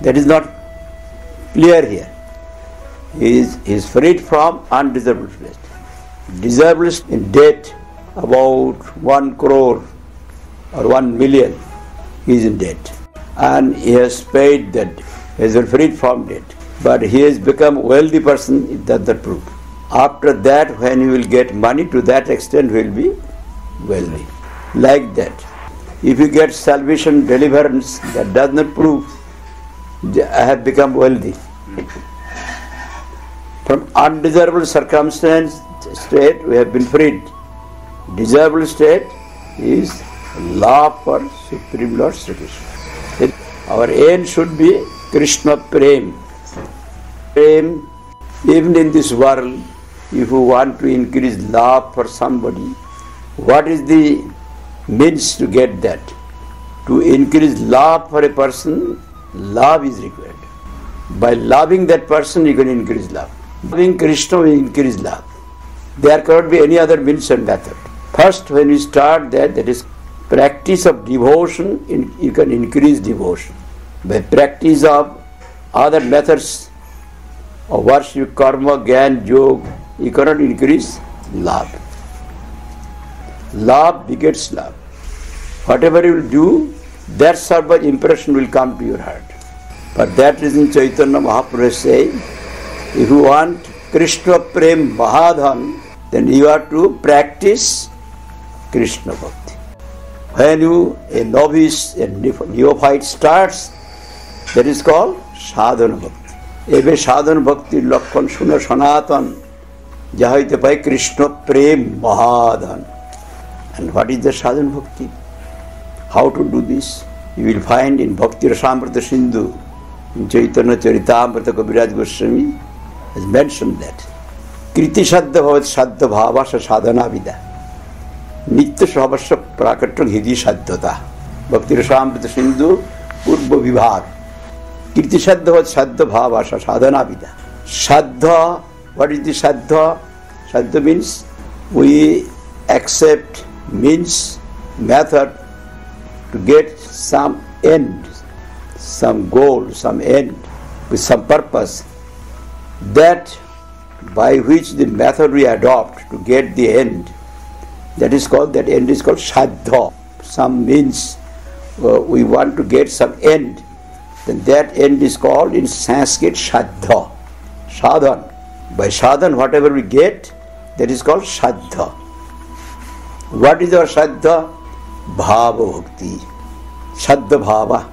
That is not clear here. He is freed from undesirable state. Desirable in debt about 1 crore or 1 million, he is in debt. And he has paid that, he has been freed from debt. But he has become a wealthy person, it does not prove. After that, when he will get money, to that extent he will be wealthy. Like that. If you get salvation, deliverance, that does not prove I have become wealthy. From undesirable circumstance, state, we have been freed. Desirable state is love for Supreme Lord Sri Krishna. Our aim should be Krishna Prem. Prem, even in this world, if you want to increase love for somebody, what is the means to get that? To increase love for a person, love is required. By loving that person, you can increase love. Loving Krishna will increase love. There cannot be any other means and method. First, when you start that is practice of devotion, you can increase devotion. By practice of other methods of worship, karma, gyan, yoga, you cannot increase love. Love begets love. Whatever you will do, that sort of impression will come to your heart. For that reason, Chaitanya Mahaprabhu is saying, if you want Krishna Prem Mahadhan, then you have to practice Krishna Bhakti. When a novice, a neophyte starts, that is called Sadhana Bhakti. Ebe Sadhana Bhakti Lakkhan Suna Sanatan Jahaite Pai Krishna Prem Mahadhan. And what is the Sadhana Bhakti? How to do this? You will find in Bhakti Rasamrita Sindhu, in Chaitanya Charitamrita Kaviraj Goswami has mentioned that. Kriti Saddha Bhavat Saddha Bhavasa Sadhana Vida. Nitya Savasya Prakatra Hidi Saddhata. Bhakti Rasamrita Sindhu Purva Vibhag. Kriti Saddha Bhavat Saddha Bhavasa Sadhana Vida. Saddha, what is the Saddha? Saddha means we accept means, method to get some end, some goal, some end, with some purpose. That by which the method we adopt to get the end, that end is called Saddha. Some means we want to get some end, then that end is called in Sanskrit Saddha. Sadhan. By sadhan, whatever we get, that is called Saddha. What is our Saddha? Bhava Bhakti. Saddha Bhava.